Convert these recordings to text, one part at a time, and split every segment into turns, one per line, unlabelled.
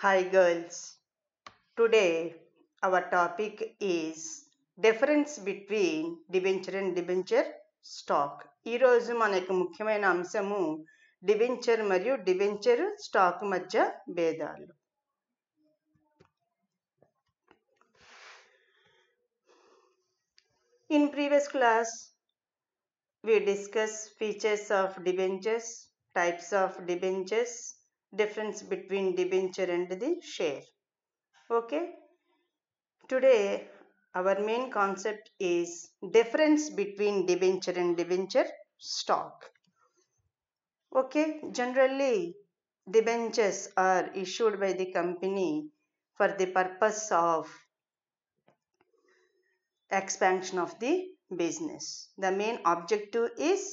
Hi girls. Today our topic is difference between debenture and debenture stock. ఈరోజు మనకు ముఖ్యమైన అంశము డిబెంచర్ మరియు డిబెంచర్ స్టాక్ మధ్య భేదాలు. In previous class we discussed features of debentures, types of debentures, difference between debenture and the share. Okay, today our main concept is difference between debenture and debenture stock. Okay, generally debentures are issued by the company for the purpose of expansion of the business. The main objective is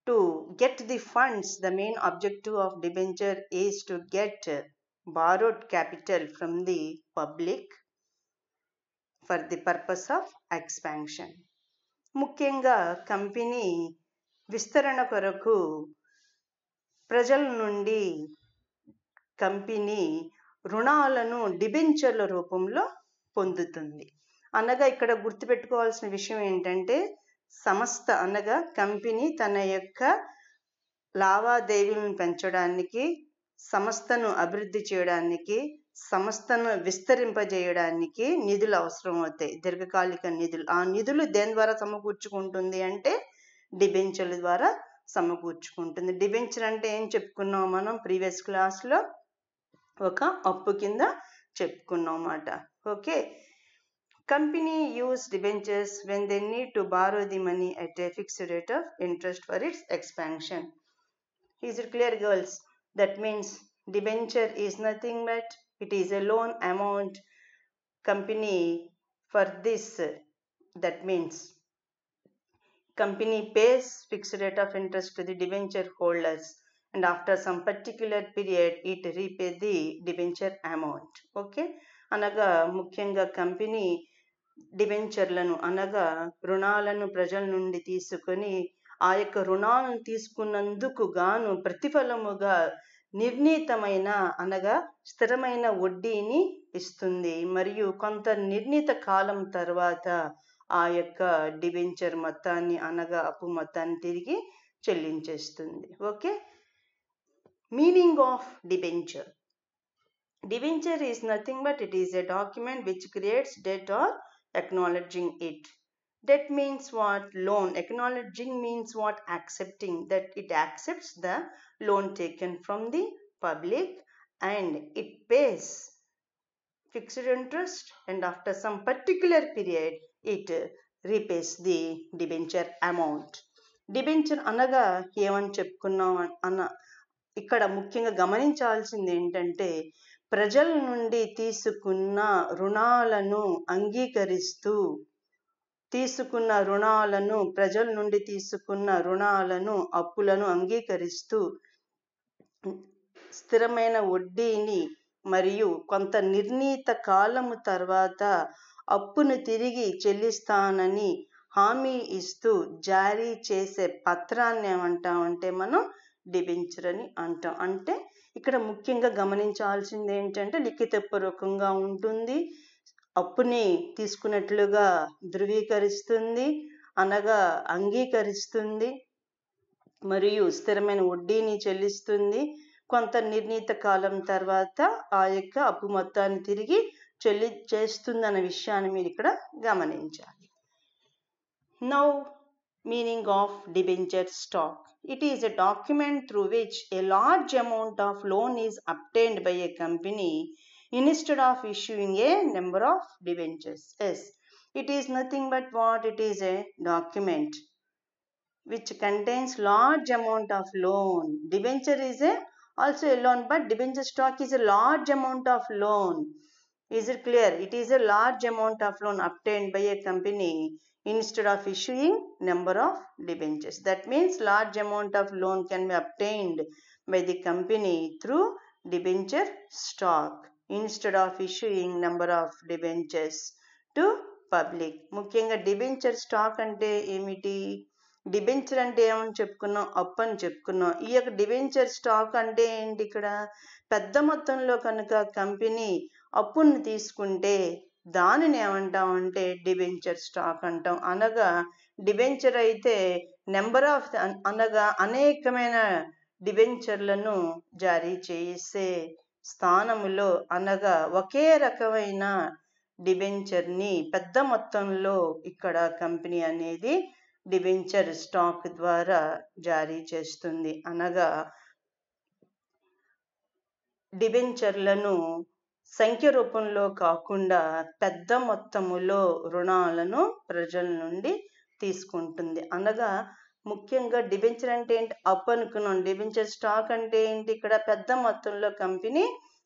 to get the funds. The main objective of debenture is to get borrowed capital from the public for the purpose of expansion. ముఖ్యంగా company విస్తరణ కొరకు ప్రజల నుండి company రుణాలను డిబెంచర్ల రూపంలో పొందుతుంది. అనగా ఇక్కడ గుర్తుపెట్టుకోవాల్సిన విషయం ఏంటంటే సంస్థ అనగా కంపెనీ తన యొక్క లావాదేవీలను పెంచడానికి, సంస్థను అభివృద్ధి చేయడానికి, సంస్థను విస్తరింపజేయడానికి నిధులు అవసరం అవుతాయి, దీర్ఘకాలిక నిధులు. ఆ నిధులు దేని ద్వారా సమకూర్చుకుంటుంది అంటే డిబెంచర్ల ద్వారా సమకూర్చుకుంటుంది. డిబెంచర్ అంటే ఏం చెప్పుకున్నాం మనం ప్రీవియస్ క్లాస్లో? ఒక అప్పు కింద చెప్పుకున్నాం అన్నమాట. Okay, company use debentures when they need to borrow the money at a fixed rate of interest for its expansion. Is it clear girls? That means debenture is nothing but it is a loan amount company for this. That means company pays fixed rate of interest to the debenture holders and after some particular period it repay the debenture amount. Okay, అనగా ముఖ్యంగా company డిబెంచర్లను అనగా రుణాలను ప్రజల నుండి తీసుకొని ఆ యొక్క రుణాలను తీసుకున్నందుకు గాను ప్రతిఫలముగా నిర్ణీతమైన అనగా స్థిరమైన వడ్డీని ఇస్తుంది మరియు కొంత నిర్ణీత కాలం తర్వాత ఆ యొక్క డిబెంచర్ మొత్తాన్ని అనగా అప్పు మొత్తాన్ని తిరిగి చెల్లించేస్తుంది. Okay, meaning of debenture. Debenture is nothing but it is a document which creates debt or acknowledging it. Debt means what? Loan. Acknowledging means what? Accepting. That it accepts the loan taken from the public and it pays fixed interest and after some particular period it repays the debenture amount. Debenture అనగా ఏమని చెప్పుకున్నాం అన్న ఇక్కడ ముఖ్యంగా గమనించాల్సింది ఏంటంటే ప్రజల నుండి తీసుకున్న రుణాలను అంగీకరిస్తూ ప్రజల నుండి తీసుకున్న రుణాలను అప్పులను అంగీకరిస్తూ స్థిరమైన వడ్డీని మరియు కొంత నిర్ణీత కాలము తర్వాత అప్పును తిరిగి చెల్లిస్తానని హామీ ఇస్తూ జారీ చేసే పత్రాన్ని ఏమంటామంటే మనం డిబెంచర్ అని అంటాం. అంటే ఇక్కడ ముఖ్యంగా గమనించాల్సింది ఏంటంటే లిఖితపూర్వకంగా ఉంటుంది, అప్పుని తీసుకున్నట్లుగా ధృవీకరిస్తుంది అనగా అంగీకరిస్తుంది మరియు స్థిరమైన వడ్డీని చెల్లిస్తుంది, కొంత నిర్ణీత కాలం తర్వాత ఆ యొక్క అప్పు మొత్తాన్ని తిరిగి చేస్తుంది అన్న విషయాన్ని మీరు ఇక్కడ గమనించాలి. Now meaning of debenture stock. It is a document through which a large amount of loan is obtained by a company instead of issuing a number of debentures. Yes, it is nothing but what? It is a document which contains large amount of loan. Debenture is also a loan, but debenture stock is a large amount of loan. Is it clear? It is a large amount of loan obtained by a company instead of issuing number of debentures. That means large amount of loan can be obtained by the company through debenture stock instead of issuing number of debentures to public. ముఖ్యంగా debenture stock అంటే ఏమిటి? Debenture అంటే ఏమని చెప్పుకున్నాం? అప్పు అని చెప్పుకున్నాం. ఈ యొక్క డిబెంచర్ స్టాక్ అంటే ఏంటి? ఇక్కడ పెద్ద మొత్తంలో కనుక కంపెనీ అప్పును తీసుకుంటే దానిని ఏమంటామంటే డిబెంచర్ స్టాక్ అంటాం. అనగా డిబెంచర్ అయితే నెంబర్ ఆఫ్ అనగా అనేకమైన డిబెంచర్లను జారీ చేసే స్థానములో అనగా ఒకే రకమైన డిబెంచర్ని పెద్ద మొత్తంలో ఇక్కడ కంపెనీ అనేది డిబెంచర్ స్టాక్ ద్వారా జారీ చేస్తుంది. అనగా డిబెంచర్లను సంఖ్య రూపంలో కాకుండా పెద్ద మొత్తములో రుణాలను ప్రజల నుండి తీసుకుంటుంది. అనగా ముఖ్యంగా డిబెంచర్ అంటే ఏంటి? అప్పు అనుకున్నాం. డిబెంచర్ స్టాక్ అంటే ఏంటి? ఇక్కడ పెద్ద మొత్తంలో కంపెనీ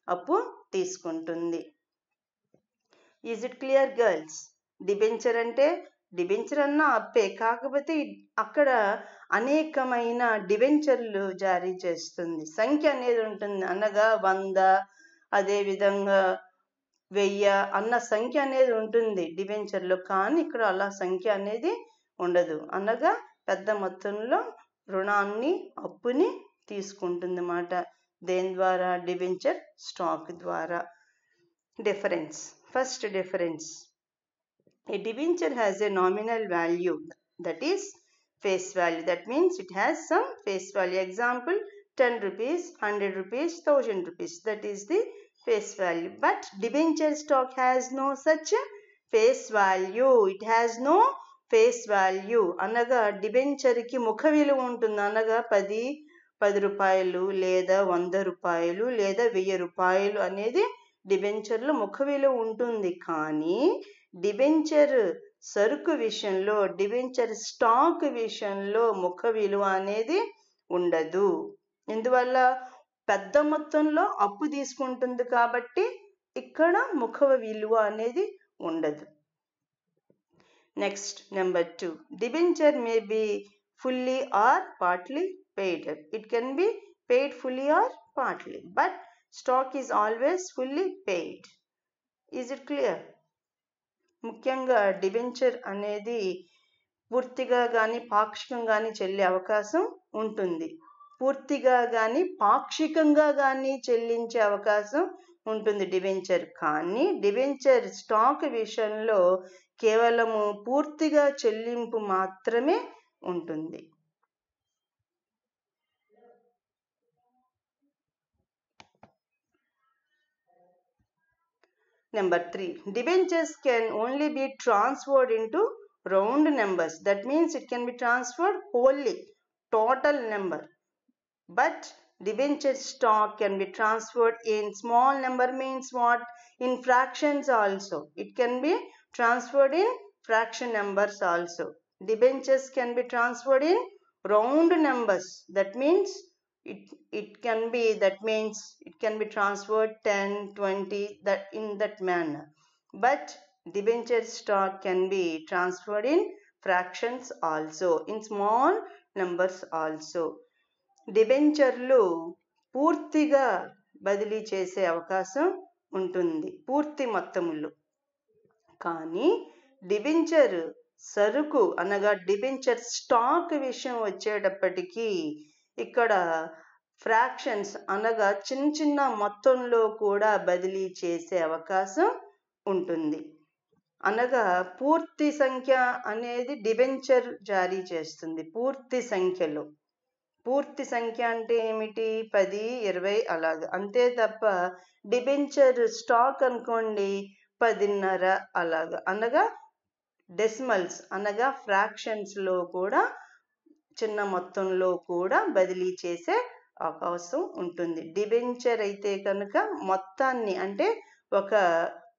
అప్పు తీసుకుంటుంది. Is it clear girls? Debenture అంటే డిబెంచర్ అన్న అప్పే, కాకపోతే అక్కడ అనేకమైన డిబెంచర్లు జారీ చేస్తుంది. సంఖ్య అనేది ఉంటుంది. అనగా 100, అదేవిధంగా 1000 అన్న సంఖ్య అనేది ఉంటుంది డిబెంచర్లో. కానీ ఇక్కడ అలా సంఖ్య అనేది ఉండదు. అనగా పెద్ద మొత్తంలో రుణాన్ని అప్పుని తీసుకుంటుంది అన్నమాట. దేని ద్వారా? డిబెంచర్ స్టాక్ ద్వారా. Difference. First difference, a debenture has a nominal value, that is face value. That means it has some face value. Example, 10 rupees, 100 rupees, 1000 rupees. That is the face value. But debenture stock has no such face value. It has no face value. అనగా డిబెంచర్కి ముఖ విలువ ఉంటుంది. అనగా 10 రూపాయలు లేదా 100 రూపాయలు లేదా 1000 రూపాయలు అనేది డిబెంచర్లో ముఖ విలువ ఉంటుంది. కానీ డిబెంచర్ సరుకు విషయంలో, డిబెంచర్ స్టాక్ విషయంలో ముఖ విలువ అనేది ఉండదు. ఎందువల్ల? పెద్ద మొత్తంలో అప్పు తీసుకుంటుంది కాబట్టి ఇక్కడ ముఖ విలువ అనేది ఉండదు. Next, number 2, debenture may be fully or partly paid. It can be paid fully or partly, but stock is always fully paid. Is it clear? ముఖ్యంగా డిబెంచర్ అనేది పూర్తిగా కానీ పాక్షికంగా కానీ చెల్లే అవకాశం ఉంటుంది. పూర్తిగా కానీ పాక్షికంగా కానీ చెల్లించే అవకాశం ఉంటుంది డిబెంచర్. కానీ డిబెంచర్ స్టాక్ విషయంలో కేవలము పూర్తిగా చెల్లింపు మాత్రమే ఉంటుంది. Number 3, debentures can only be transferred into round numbers. That means it can be transferred wholly, total number. But debenture stock can be transferred in small number, means what? In fractions also. It can be transferred in fraction numbers also. Debentures can be transferred in round numbers. That means it can be transferred 10, 20, that in that manner. But debenture stock can be transferred in fractions also, in small numbers also. డిబెంచర్లు పూర్తిగా బదిలీ చేసే అవకాశం ఉంటుంది పూర్తి మొత్తములు. కానీ debenture సరుకు అనగా డిబెంచర్ స్టాక్ విషయం వచ్చేటప్పటికీ ఇక్కడ ఫ్రాక్షన్స్ అనగా చిన్న చిన్న మొత్తంలో కూడా బదిలీ చేసే అవకాశం ఉంటుంది. అనగా పూర్తి సంఖ్య అనేది డిబెంచర్ జారీ చేస్తుంది పూర్తి సంఖ్యలో. పూర్తి సంఖ్య అంటే ఏమిటి? 10, 20 అలాగా. అంతే తప్ప డిబెంచర్ స్టాక్ అనుకోండి 10.5 అలాగా. అనగా డెసిమల్స్ అనగా ఫ్రాక్షన్స్లో కూడా చిన్న మొత్తంలో కూడా బదిలీ చేసే అవకాశం ఉంటుంది. డిబెంచర్ అయితే కనుక మొత్తాన్ని అంటే ఒక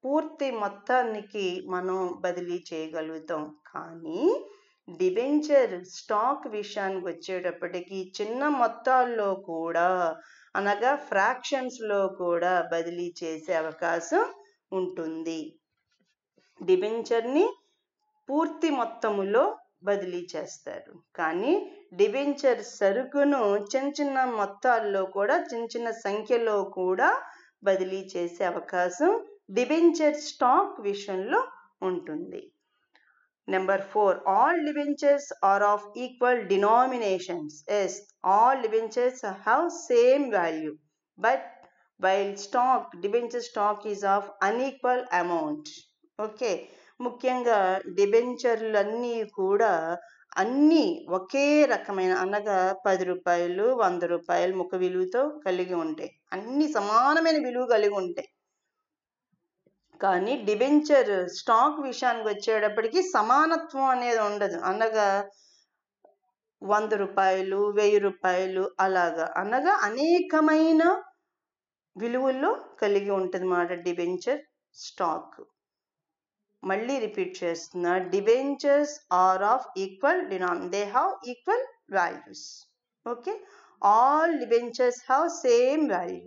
పూర్తి మొత్తానికి మనం బదిలీ చేయగలుగుతాం. కానీ డిబెంచర్ స్టాక్ విషయానికి వచ్చేటప్పటికి చిన్న మొత్తాల్లో కూడా అనగా ఫ్రాక్షన్స్లో కూడా బదిలీ చేసే అవకాశం ఉంటుంది. డిబెంచర్ని పూర్తి మొత్తములో బదిలీ చేస్తారు. కానీ డిబెంచర్ సరుకును చిన్న చిన్న మొత్తాల్లో కూడా చిన్న చిన్న సంఖ్యలో కూడా బదిలీ చేసే అవకాశం డిబెంచర్ స్టాక్ విషయంలో ఉంటుంది. Number 4, all debentures are of equal denominations. Yes, all debentures have same value, but while debenture stock is of unequal amount. Okay, ముఖ్యంగా డిబెంచర్లన్నీ కూడా అన్నీ ఒకే రకమైన అనగా 10 రూపాయలు 100 రూపాయలు ముఖ విలువతో కలిగి ఉంటాయి, అన్ని సమానమైన విలువ కలిగి ఉంటాయి. కానీ డిబెంచర్ స్టాక్ విషయానికి వచ్చేటప్పటికి సమానత్వం అనేది ఉండదు, అనగా 100 రూపాయలు 1000 రూపాయలు అలాగా, అనగా అనేకమైన విలువల్లో కలిగి ఉంటుంది మాట డిబెంచర్ స్టాక్. మళ్ళీ రిపీట్ చేస్తున్నా, debentures are of equal they have equal values. Okay, all debentures have same value,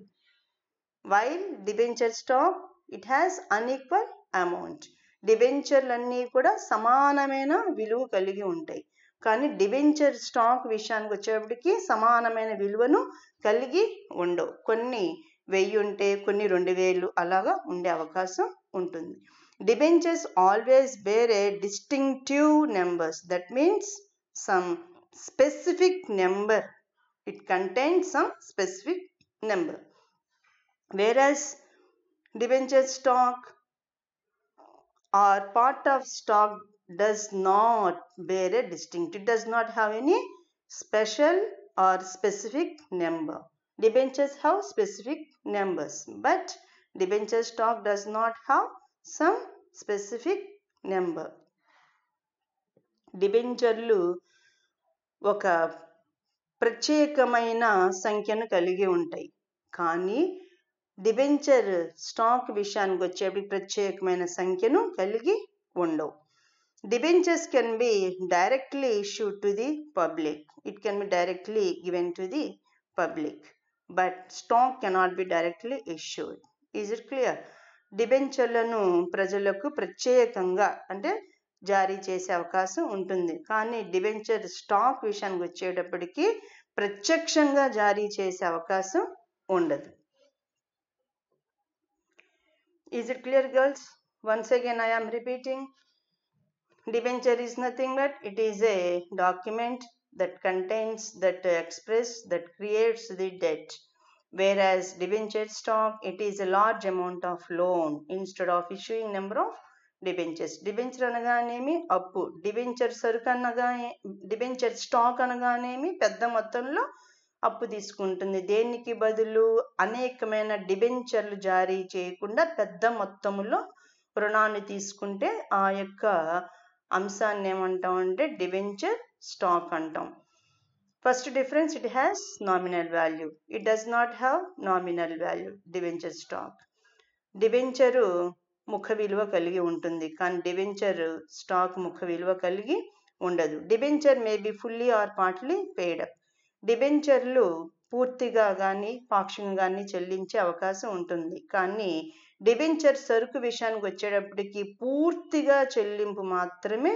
while debenture stock it has unequal amount. డిబెంచర్లన్నీ కూడా సమానమైన విలువ కలిగి ఉంటాయి, కానీ డిబెంచర్ స్టాక్ విషయానికి వచ్చేటప్పటికి సమానమైన విలువను కలిగి ఉండవు. కొన్ని 1000 ఉంటే కొన్ని 2000 అలాగా ఉండే అవకాశం ఉంటుంది. Debentures always bear a distinctive numbers. That means some specific number. It contains some specific number. Whereas debenture stock or part of stock does not bear a distinctive. It does not have any special or specific number. Debentures have specific numbers, but debenture stock does not have some specific number. డిబెంచర్లు ఒక ప్రత్యేకమైన సంఖ్యను కలిగి ఉంటాయి, కానీ debenture stock విషయానికి వచ్చేప్పటికి ప్రత్యేకమైన సంఖ్యను కలిగి ఉండవు. Debentures can be directly issued to the public. It can be directly given to the public, but stock cannot be directly issued. Is it clear? డిబెంచర్లను ప్రజలకు ప్రత్యేకంగా అంటే జారీ చేసే అవకాశం ఉంటుంది, కానీ డిబెంచర్ స్టాక్ విషయానికి వచ్చేటప్పటికి ప్రత్యక్షంగా జారీ చేసే అవకాశం ఉండదు. Is it clear, girls? Once again I am repeating. Debenture is nothing but it is a document that contains, that express, that creates the debt. Whereas debenture stock, it is a large amount of loan instead of issuing number of debentures. Debenture అనగానేమి అప్పు, debenture సరుకు అనగా debenture stock అనగానేమి పెద్ద మొత్తంలో అప్పు తీసుకుంటుంది. దేనికి బదులు అనేకమైన డిబెంచర్లు జారీ చేయకుండా పెద్ద మొత్తంలో రుణాన్ని తీసుకుంటే ఆ యొక్క అంశాన్ని ఏమంటాం అంటే డిబెంచర్ స్టాక్ అంటాం. First difference, it has nominal value. It does not have nominal value. Debenture stock. Debenture ముఖ విలువ కలిగి ఉంటుంది, కానీ డిబెంచర్ స్టాక్ ముఖ విలువ కలిగి ఉండదు. Debenture may be fully or partly paid up. డిబెంచర్లు పూర్తిగా కానీ పాక్షికంగా కానీ చెల్లించే అవకాశం ఉంటుంది, కానీ డిబెంచర్ సరుకు విషయానికి వచ్చేటప్పటికి పూర్తిగా చెల్లింపు మాత్రమే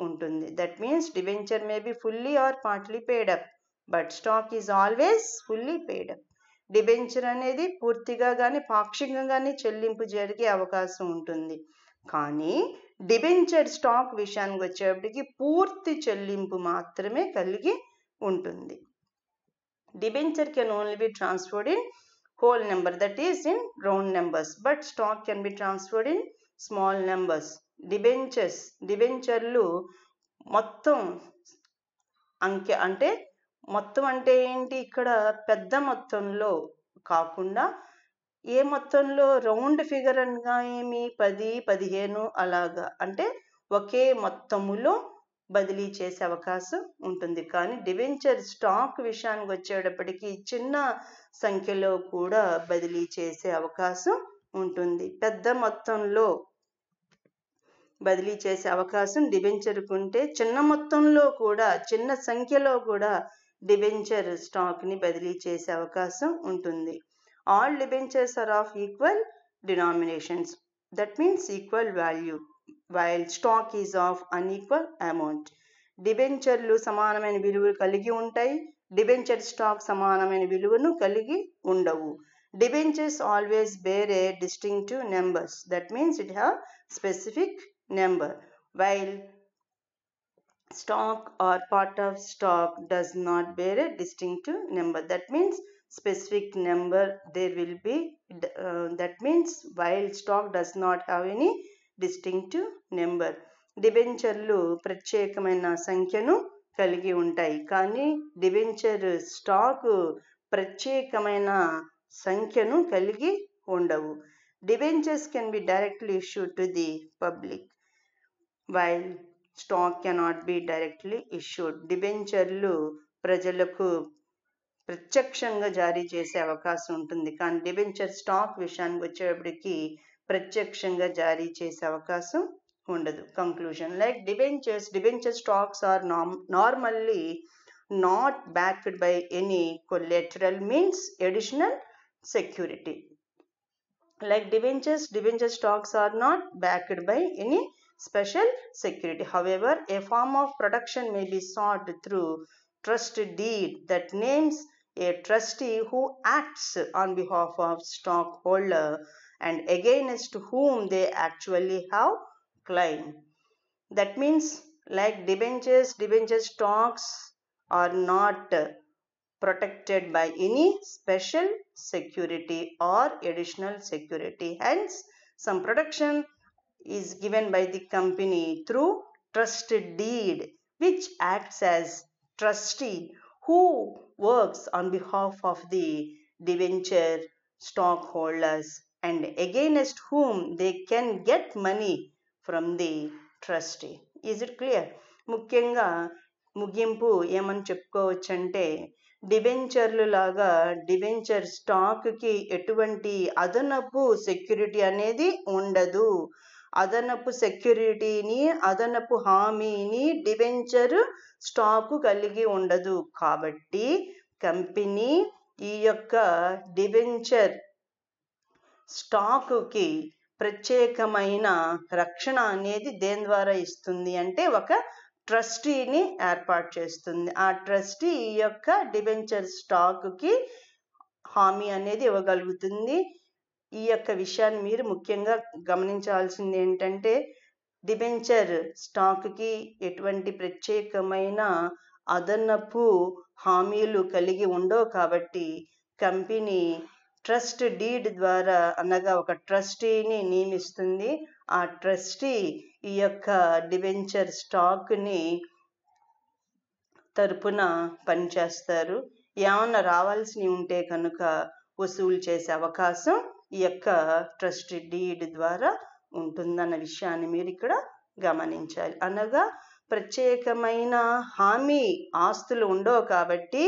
ఉంటుంది. That means debenture may be fully or partly paid up, but stock is always fully paid up. Debenture అనేది పూర్తిగా కానీ పాక్షికంగా కానీ చెల్లింపు జరిగే అవకాశం ఉంటుంది, కానీ డిబెంచర్ స్టాక్ విషయానికి వచ్చేటప్పటికి పూర్తి చెల్లింపు మాత్రమే కలిగి ఉంటుంది. Debenture can only B transferred in whole number, that is in round numbers, but stock can be transferred in small numbers. డిబెంచర్లు మొత్తం అంకె అంటే మొత్తం అంటే ఏంటి, ఇక్కడ పెద్ద మొత్తంలో కాకుండా ఏ మొత్తంలో రౌండ్ ఫిగర్ అనగా ఏమి 10, 15 అలాగా, అంటే ఒకే మొత్తములో బదిలీ చేసే అవకాశం ఉంటుంది. కానీ డిబెంచర్ స్టాక్ విషయానికి వచ్చేటప్పటికి చిన్న సంఖ్యలో కూడా బదిలీ చేసే అవకాశం ఉంటుంది. పెద్ద మొత్తంలో బదిలీ చేసే అవకాశం డిబెంచర్కు ఉంటే చిన్న మొత్తంలో కూడా చిన్న సంఖ్యలో కూడా డిబెంచర్ స్టాక్ని బదిలీ చేసే అవకాశం ఉంటుంది. All debentures are of equal denominations, that means equal value, while stock is of unequal amount. డిబెంచర్లు సమానమైన విలువలు కలిగి ఉంటాయి, డిబెంచర్ స్టాక్ సమానమైన విలువను కలిగి ఉండవు. Debentures always bear a distinctive numbers, that means it have specific number, while stock or part of stock does not bear a distinctive number. That means specific number there will be, that means while stock does not have any distinctive number. డిబెంచర్లు ప్రత్యేకమైన సంఖ్యను కలిగి ఉంటాయి, కానీ debenture stock ప్రత్యేకమైన సంఖ్యను కలిగి ఉండవు. Debentures can be directly issued to the public while stock cannot be directly issued. డిబెంచర్లు ప్రజలకు ప్రత్యక్షంగా జారీ చేసే అవకాశం ఉంటుంది, కానీ డిబెంచర్ స్టాక్ విషయానికి వచ్చేటప్పటికి ప్రత్యక్షంగా జారీ చేసే అవకాశం ఉండదు. Conclusion, like debenture stocks are normally not backed by any collateral means additional security. Like debenture stocks are not backed by any special security. However, a form of protection may be sought through trust deed that names a trustee who acts on behalf of stockholder and against whom they actually have claim. That means, like debenture stocks are not protected by any special security or additional security. Hence, some protection is given by the company through trust deed, which acts as trustee who works on behalf of the debenture stockholders and against whom they can get money from the trustee. Is it clear? ముఖ్యంగా ముగింపు ఏమని చెప్పుకోవచ్చంటే, డిబెంచర్లు లాగా debenture స్టాక్కి ఎటువంటి అదనపు security అనేది ఉండదు. అదనపు సెక్యూరిటీని, అదనపు హామీని డిబెంచర్ స్టాకు కలిగి ఉండదు. కాబట్టి కంపెనీ ఈ యొక్క డిబెంచర్ స్టాకుకి ప్రత్యేకమైన రక్షణ అనేది దేని ద్వారా ఇస్తుంది అంటే ఒక ట్రస్టీని ఏర్పాటు చేస్తుంది. ఆ ట్రస్టీ ఈ యొక్క డిబెంచర్ స్టాక్కి హామీ అనేది ఇవ్వగలుగుతుంది. ఈ యొక్క విషయాన్ని మీరు ముఖ్యంగా గమనించాల్సింది ఏంటంటే, డిబెంచర్ స్టాక్కి ఎటువంటి ప్రత్యేకమైన అదనపు హామీలు కలిగి ఉండవు. కాబట్టి కంపెనీ ట్రస్ట్ డీడ్ ద్వారా అనగా ఒక ట్రస్టీని నియమిస్తుంది. ఆ ట్రస్టీ ఈ యొక్క డిబెంచర్ స్టాక్ని తరపున పనిచేస్తారు. ఏమన్నా రావాల్సినవి ఉంటే కనుక వసూలు చేసే అవకాశం ఈ యొక్క ట్రస్ట్ డీడ్ ద్వారా ఉంటుందన్న విషయాన్ని మీరు ఇక్కడ గమనించాలి. అనగా ప్రత్యేకమైన హామీ ఆస్తులు ఉండవు కాబట్టి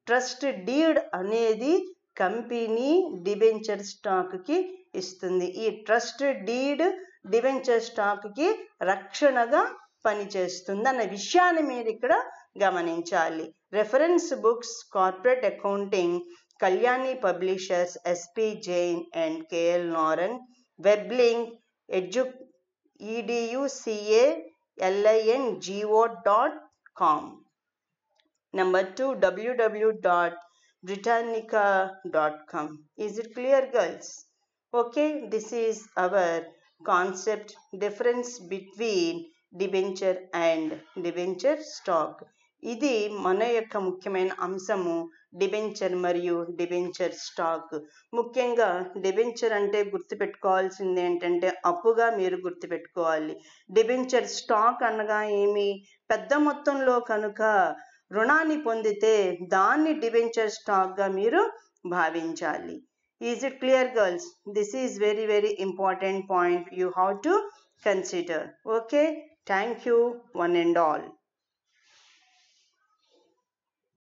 ట్రస్ట్ డీడ్ అనేది కంపెనీ డిబెంచర్ స్టాక్కి ఇస్తుంది. ఈ ట్రస్ట్ డీడ్ డిబెంచర్ స్టాక్కి రక్షణగా పనిచేస్తుంది అన్న విషయాన్ని మీరు ఇక్కడ గమనించాలి. Reference books corporate accounting, Kalyani publishers, SP Jain and KL Narang. Web link educalingo.com. Number 2, www.britannica.com. Is it clear, girls? Okay, this is our concept, difference between debenture and debenture stock. ఇది మన యొక్క ముఖ్యమైన అంశము, డిబెంచర్ మరియు డిబెంచర్ స్టాక్. ముఖ్యంగా debenture అంటే గుర్తుపెట్టుకోవాల్సింది ఏంటంటే అప్పుగా మీరు గుర్తుపెట్టుకోవాలి. డిబెంచర్ స్టాక్ అనగా ఏమి, పెద్ద మొత్తంలో కనుక రుణాన్ని పొందితే దాన్ని డిబెంచర్ స్టాక్గా మీరు భావించాలి. Is it clear, girls? This is very, very important point you have to consider. Okay, thank you one and all.